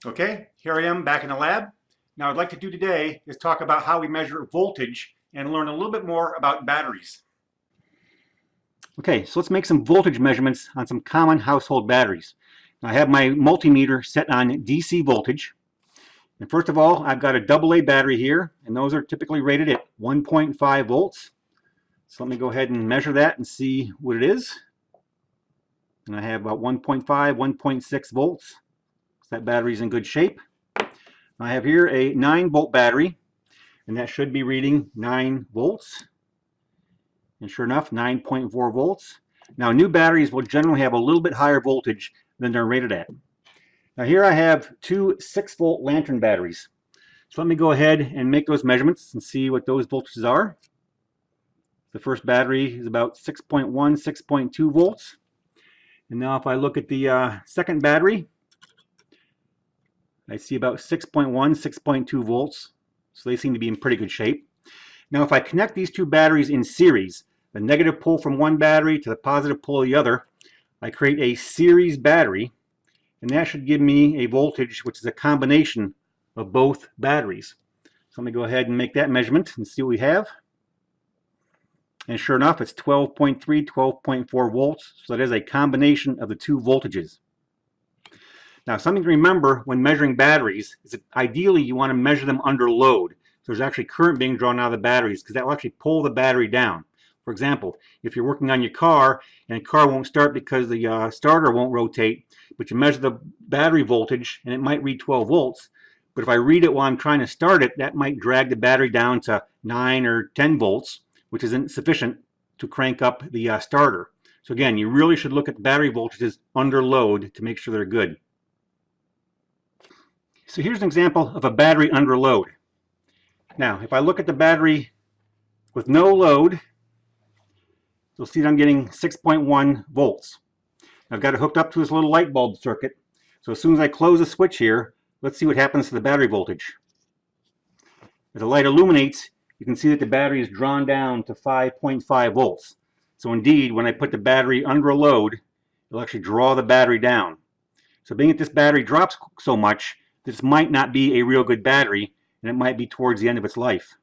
Okay, here I am back in the lab. Now, what I'd like to do today is talk about how we measure voltage and learn a little bit more about batteries. Okay, so let's make some voltage measurements on some common household batteries. Now, I have my multimeter set on DC voltage. And first of all, I've got a AA battery here, and those are typically rated at 1.5 volts. So let me go ahead and measure that and see what it is. And I have about 1.5, 1.6 volts. So that battery's in good shape. I have here a 9-volt battery, and that should be reading 9 volts. And sure enough, 9.4 volts. Now, new batteries will generally have a little bit higher voltage than they're rated at. Now, here I have two 6-volt lantern batteries. So let me go ahead and make those measurements and see what those voltages are. The first battery is about 6.1, 6.2 volts. And now if I look at the second battery, I see about 6.1, 6.2 volts. So they seem to be in pretty good shape. Now if I connect these two batteries in series, the negative pole from one battery to the positive pole of the other, I create a series battery, and that should give me a voltage which is a combination of both batteries. So let me go ahead and make that measurement and see what we have. And sure enough, it's 12.3, 12.4 volts. So that is a combination of the two voltages. Now, something to remember when measuring batteries is that ideally you want to measure them under load. So there's actually current being drawn out of the batteries because that will actually pull the battery down. For example, if you're working on your car and the car won't start because the starter won't rotate, but you measure the battery voltage and it might read 12 volts, but if I read it while I'm trying to start it, that might drag the battery down to 9 or 10 volts, which isn't sufficient to crank up the starter. So again, you really should look at the battery voltages under load to make sure they're good. So here's an example of a battery under load. Now, if I look at the battery with no load, you'll see that I'm getting 6.1 volts. I've got it hooked up to this little light bulb circuit. So as soon as I close the switch here, let's see what happens to the battery voltage. As the light illuminates, you can see that the battery is drawn down to 5.5 volts. So indeed, when I put the battery under a load, it'll actually draw the battery down. So being that this battery drops so much, this might not be a real good battery, and it might be towards the end of its life.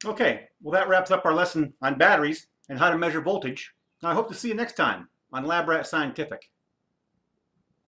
Okay, well that wraps up our lesson on batteries and how to measure voltage. I hope to see you next time on LabRat Scientific.